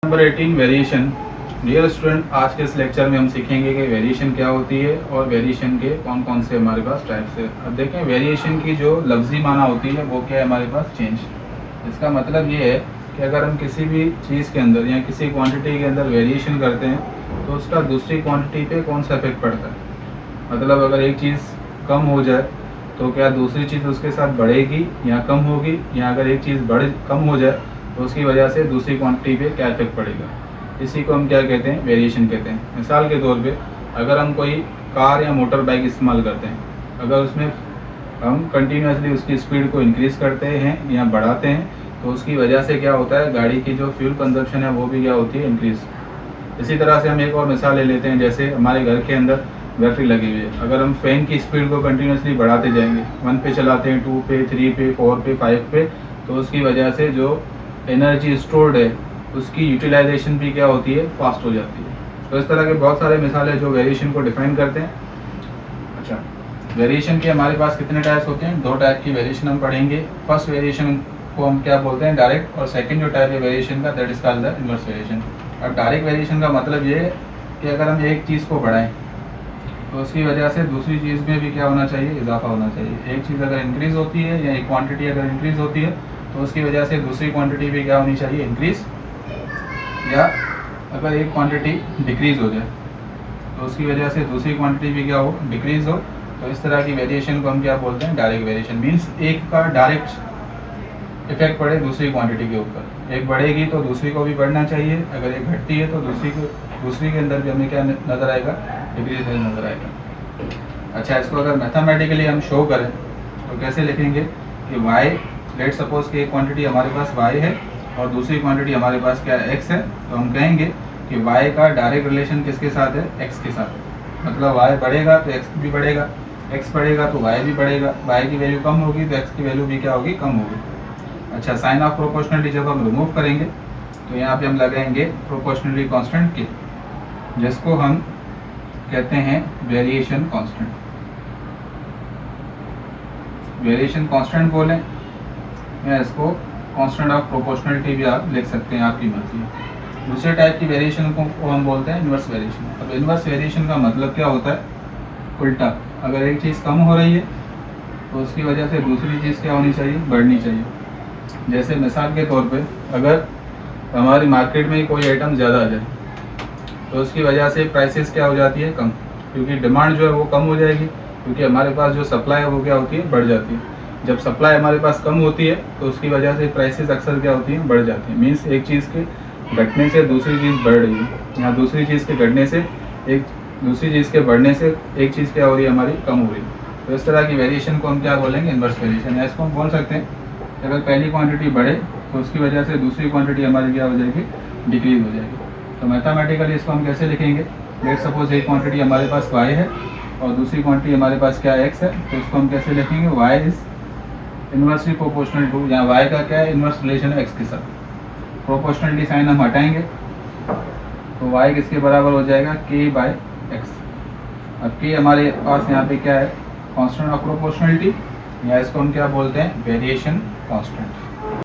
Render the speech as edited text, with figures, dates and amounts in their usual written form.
Number 18 variation. Dear student, आज के इस लेक्चर में हम सीखेंगे कि वेरिएशन क्या होती है और वेरिएशन के कौन कौन से हमारे पास टाइप्स है। अब देखें, वेरिएशन की जो लफ्जी माना होती है वो क्या है हमारे पास, चेंज। इसका मतलब ये है कि अगर हम किसी भी चीज़ के अंदर या किसी क्वांटिटी के अंदर वेरिएशन करते हैं तो उसका दूसरी क्वांटिटी पे कौन सा इफेक्ट पड़ता है। मतलब अगर एक चीज़ कम हो जाए तो क्या दूसरी चीज़ उसके साथ बढ़ेगी या कम होगी, या अगर एक चीज़ कम हो जाए तो उसकी वजह से दूसरी क्वांटिटी पे क्या इफेक्ट पड़ेगा। इसी को हम क्या कहते हैं, वेरिएशन कहते हैं। मिसाल के तौर पे अगर हम कोई कार या मोटर बाइक इस्तेमाल करते हैं, अगर उसमें हम कंटिन्यूसली उसकी स्पीड को इंक्रीज़ करते हैं या बढ़ाते हैं तो उसकी वजह से क्या होता है, गाड़ी की जो फ्यूल कंजप्शन है वो भी क्या होती है, इंक्रीज़। इसी तरह से हम एक और मिसाल ले लेते हैं, जैसे हमारे घर के अंदर बैटरी लगी हुई है। अगर हम फ़ैन की स्पीड को कंटिन्यूसली बढ़ाते जाएंगे, 1 पे चलाते हैं, 2 पे, 3 पे, 4 पे, 5 पे, तो उसकी वजह से जो एनर्जी स्टोर्ड है उसकी यूटिलाइजेशन भी क्या होती है, फास्ट हो जाती है। तो इस तरह के बहुत सारे मिसाल है जो वेरिएशन को डिफाइन करते हैं। अच्छा, वेरिएशन के हमारे पास कितने टाइप्स होते हैं, 2 टाइप की वेरिएशन हम पढ़ेंगे। फर्स्ट वेरिएशन को हम क्या बोलते हैं, डायरेक्ट, और सेकंड जो टाइप है वेरिएशन का, that is called the inverse variation. अब डायरेक्ट वेरिएशन का मतलब ये है कि अगर हम एक चीज़ को बढ़ाएं तो उसकी वजह से दूसरी चीज़ में भी क्या होना चाहिए, इजाफा होना चाहिए। एक चीज़ अगर इंक्रीज़ होती है या एक क्वांटिटी अगर इंक्रीज़ होती है तो उसकी वजह से दूसरी क्वांटिटी भी क्या होनी चाहिए, इंक्रीज़। या अगर एक क्वांटिटी डिक्रीज़ हो जाए तो उसकी वजह से दूसरी क्वांटिटी भी क्या हो, डिक्रीज़ हो। तो इस तरह की वेरिएशन को हम क्या बोलते हैं, डायरेक्ट वेरिएशन। मीन्स एक का डायरेक्ट इफेक्ट पड़े दूसरी क्वांटिटी के ऊपर। एक बढ़ेगी तो दूसरी को भी बढ़ना चाहिए, अगर एक घटती है तो दूसरी के अंदर भी हमें क्या नज़र आएगा, डिक्रीज नज़र आएगा। अच्छा, इसको अगर मैथमेटिकली हम शो करें तो कैसे लिखेंगे कि y, लेट सपोज कि एक क्वांटिटी हमारे पास y है और दूसरी क्वांटिटी हमारे पास क्या है, x है। तो हम कहेंगे कि y का डायरेक्ट रिलेशन किसके साथ है, x के साथ। मतलब y बढ़ेगा तो x भी बढ़ेगा, x बढ़ेगा तो y भी बढ़ेगा, y की वैल्यू कम होगी तो x की वैल्यू भी क्या होगी, कम होगी। अच्छा, साइन ऑफ प्रोपोर्शनलिटी जब हम रिमूव करेंगे तो यहाँ पे हम लगाएंगे प्रोपोर्शनलिटी कांस्टेंट के, जिसको हम कहते हैं वेरिएशन कांस्टेंट। वेरिएशन कांस्टेंट बोलें या इसको कांस्टेंट ऑफ प्रोपोर्शनलिटी भी आप लिख सकते हैं, आपकी मर्जी है। दूसरे टाइप की वेरिएशन को हम बोलते हैं इन्वर्स वेरिएशन। अब इन्वर्स वेरिएशन का मतलब क्या होता है, उल्टा। अगर एक चीज़ कम हो रही है तो उसकी वजह से दूसरी चीज़ क्या होनी चाहिए, बढ़नी चाहिए। जैसे मिसाल के तौर पे अगर हमारी मार्केट में कोई आइटम ज़्यादा आ जाए तो उसकी वजह से प्राइसेस क्या हो जाती है, कम, क्योंकि डिमांड जो है वो कम हो जाएगी, क्योंकि हमारे पास जो सप्लाई है वो क्या होती है, बढ़ जाती है। जब सप्लाई हमारे पास कम होती है तो उसकी वजह से प्राइसेस अक्सर क्या होती हैं, बढ़ जाती हैं। मीन्स एक चीज़ के घटने से दूसरी चीज़ बढ़ रही है, या दूसरी चीज़ के घटने से दूसरी चीज़ के बढ़ने से एक चीज़ क्या हो रही है, हमारी कम हो रही है। तो इस तरह की वेरिएशन को हम क्या बोलेंगे, इन्वर्स वेरिएशन। या इसको हम बोल सकते हैं अगर पहली क्वांटिटी बढ़े तो उसकी वजह से दूसरी क्वांटिटी हमारी क्या हो जाएगी, डिक्रीज हो जाएगी। तो मैथमेटिकली इसको हम कैसे लिखेंगे, लेट सपोज एक क्वांटिटी हमारे पास y है और दूसरी क्वांटिटी हमारे पास क्या x है। तो इसको हम कैसे लिखेंगे, y is inversely proportional to, यहाँ y का क्या है, इन्वर्स रिलेशन है x के साथ। प्रोपोर्शनलिटी साइन हम हटाएंगे तो y किसके बराबर हो जाएगा, k/x। अब k हमारे पास यहाँ पे क्या है, कांस्टेंट ऑफ प्रोपोर्शनलिटी, या इसको हम क्या बोलते हैं, वेरिएशन कांस्टेंट।